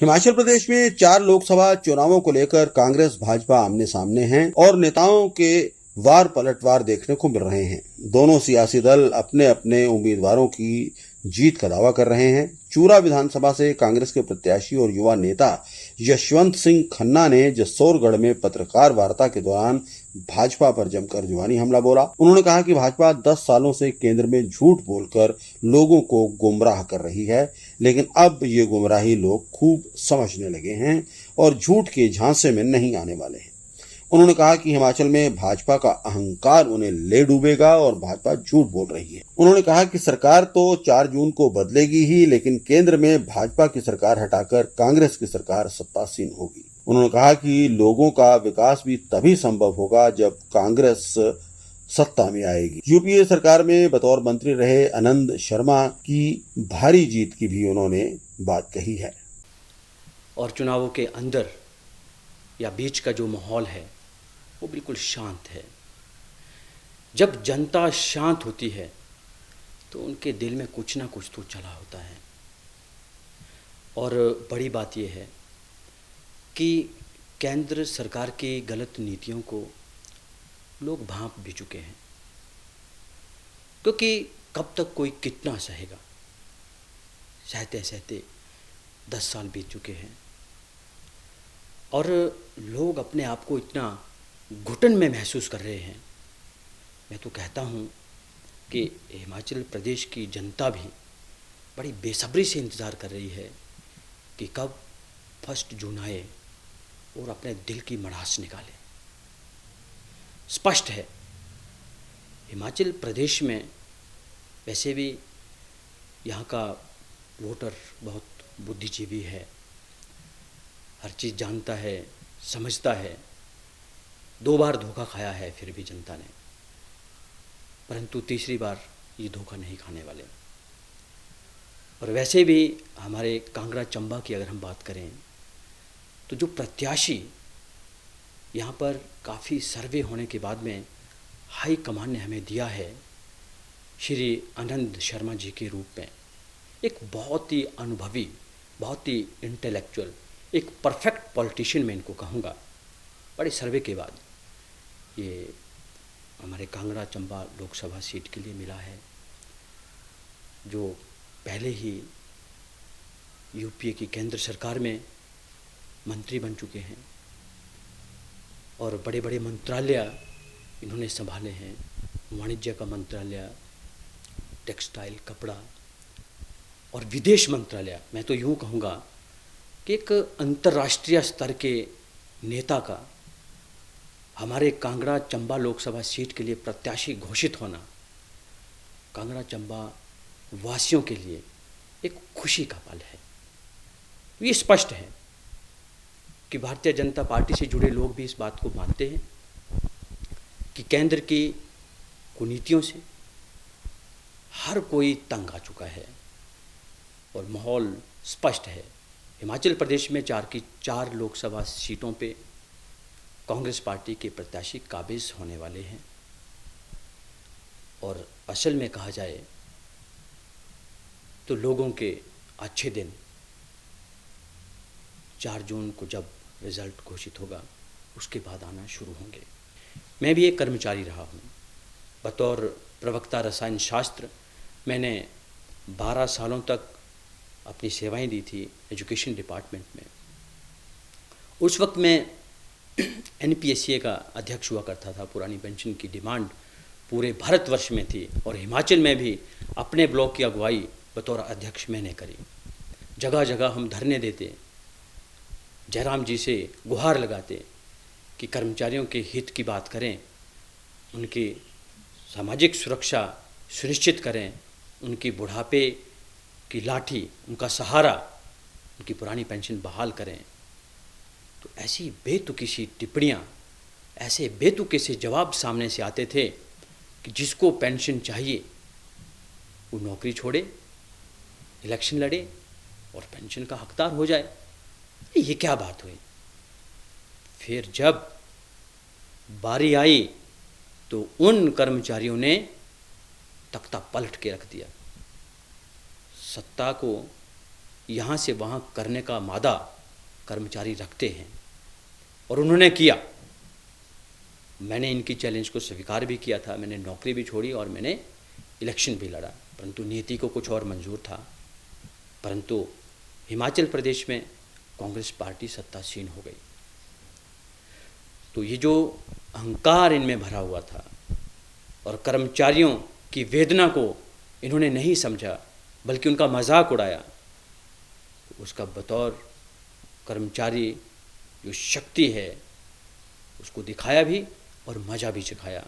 हिमाचल प्रदेश में 4 लोकसभा चुनावों को लेकर कांग्रेस भाजपा आमने सामने हैं और नेताओं के वार पलटवार देखने को मिल रहे हैं। दोनों सियासी दल अपने अपने उम्मीदवारों की जीत का दावा कर रहे हैं। चूरा विधानसभा से कांग्रेस के प्रत्याशी और युवा नेता यशवंत सिंह खन्ना ने जसोरगढ़ में पत्रकार वार्ता के दौरान भाजपा पर जमकर जुबानी हमला बोला। उन्होंने कहा कि भाजपा 10 सालों से केंद्र में झूठ बोलकर लोगों को गुमराह कर रही है, लेकिन अब ये गुमराही लोग खूब समझने लगे हैं और झूठ के झांसे में नहीं आने वाले हैं। उन्होंने कहा कि हिमाचल में भाजपा का अहंकार उन्हें ले डूबेगा और भाजपा झूठ बोल रही है। उन्होंने कहा कि सरकार तो 4 जून को बदलेगी ही, लेकिन केंद्र में भाजपा की सरकार हटाकर कांग्रेस की सरकार सत्तासीन होगी। उन्होंने कहा कि लोगों का विकास भी तभी संभव होगा जब कांग्रेस सत्ता में आएगी। यूपीए सरकार में बतौर मंत्री रहे आनंद शर्मा की भारी जीत की भी उन्होंने बात कही है। और चुनावों के अंदर या बीच का जो माहौल है वो बिल्कुल शांत है। जब जनता शांत होती है तो उनके दिल में कुछ ना कुछ तो चला होता है। और बड़ी बात यह है कि केंद्र सरकार की गलत नीतियों को लोग भांप भी चुके हैं, क्योंकि कब तक कोई कितना सहेगा। सहते सहते 10 साल बीत चुके हैं और लोग अपने आप को इतना घुटन में महसूस कर रहे हैं। मैं तो कहता हूँ कि हिमाचल प्रदेश की जनता भी बड़ी बेसब्री से इंतज़ार कर रही है कि कब 1 जून आए और अपने दिल की मड़ास निकाले। स्पष्ट है, हिमाचल प्रदेश में वैसे भी यहाँ का वोटर बहुत बुद्धिजीवी है, हर चीज़ जानता है, समझता है। 2 बार धोखा खाया है फिर भी जनता ने, परंतु तीसरी बार ये धोखा नहीं खाने वाले। और वैसे भी हमारे कांगड़ा चंबा की अगर हम बात करें तो जो प्रत्याशी यहाँ पर काफ़ी सर्वे होने के बाद में हाई कमान ने हमें दिया है, श्री आनंद शर्मा जी के रूप में, एक बहुत ही अनुभवी, बहुत ही इंटेलेक्चुअल, एक परफेक्ट पॉलिटिशियन मैं इनको कहूँगा। बड़े सर्वे के बाद ये हमारे कांगड़ा चंबा लोकसभा सीट के लिए मिला है, जो पहले ही यूपीए की केंद्र सरकार में मंत्री बन चुके हैं और बड़े बड़े मंत्रालय इन्होंने संभाले हैं। वाणिज्य का मंत्रालय, टेक्सटाइल, कपड़ा और विदेश मंत्रालय। मैं तो यूँ कहूँगा कि एक अंतर्राष्ट्रीय स्तर के नेता का हमारे कांगड़ा चंबा लोकसभा सीट के लिए प्रत्याशी घोषित होना कांगड़ा चंबा वासियों के लिए एक खुशी का पल है। ये स्पष्ट है कि भारतीय जनता पार्टी से जुड़े लोग भी इस बात को मानते हैं कि केंद्र की कुनीतियों से हर कोई तंग आ चुका है और माहौल स्पष्ट है। हिमाचल प्रदेश में 4 लोकसभा सीटों पे कांग्रेस पार्टी के प्रत्याशी काबिज होने वाले हैं। और असल में कहा जाए तो लोगों के अच्छे दिन 4 जून को जब रिज़ल्ट घोषित होगा उसके बाद आना शुरू होंगे। मैं भी एक कर्मचारी रहा हूँ। बतौर प्रवक्ता रसायन शास्त्र मैंने 12 सालों तक अपनी सेवाएं दी थी एजुकेशन डिपार्टमेंट में। उस वक्त मैं एनपीएससीए का अध्यक्ष हुआ करता था। पुरानी पेंशन की डिमांड पूरे भारतवर्ष में थी और हिमाचल में भी अपने ब्लॉक की अगुवाई बतौर अध्यक्ष मैंने करी। जगह जगह हम धरने देते, जयराम जी से गुहार लगाते कि कर्मचारियों के हित की बात करें, उनकी सामाजिक सुरक्षा सुनिश्चित करें, उनकी बुढ़ापे की लाठी, उनका सहारा, उनकी पुरानी पेंशन बहाल करें। तो ऐसी बेतुकी सी टिप्पणियाँ, ऐसे बेतुके से जवाब सामने से आते थे कि जिसको पेंशन चाहिए वो नौकरी छोड़े, इलेक्शन लड़े और पेंशन का हकदार हो जाए। ये क्या बात हुई? फिर जब बारी आई तो उन कर्मचारियों ने तख्ता पलट के रख दिया। सत्ता को यहाँ से वहाँ करने का मादा कर्मचारी रखते हैं, और उन्होंने किया। मैंने इनकी चैलेंज को स्वीकार भी किया था, मैंने नौकरी भी छोड़ी और मैंने इलेक्शन भी लड़ा, परंतु नीति को कुछ और मंजूर था। परंतु हिमाचल प्रदेश में कांग्रेस पार्टी सत्तासीन हो गई। तो ये जो अहंकार इनमें भरा हुआ था और कर्मचारियों की वेदना को इन्होंने नहीं समझा, बल्कि उनका मजाक उड़ाया, तो उसका बतौर कर्मचारी जो शक्ति है उसको दिखाया भी और मज़ा भी चखाया।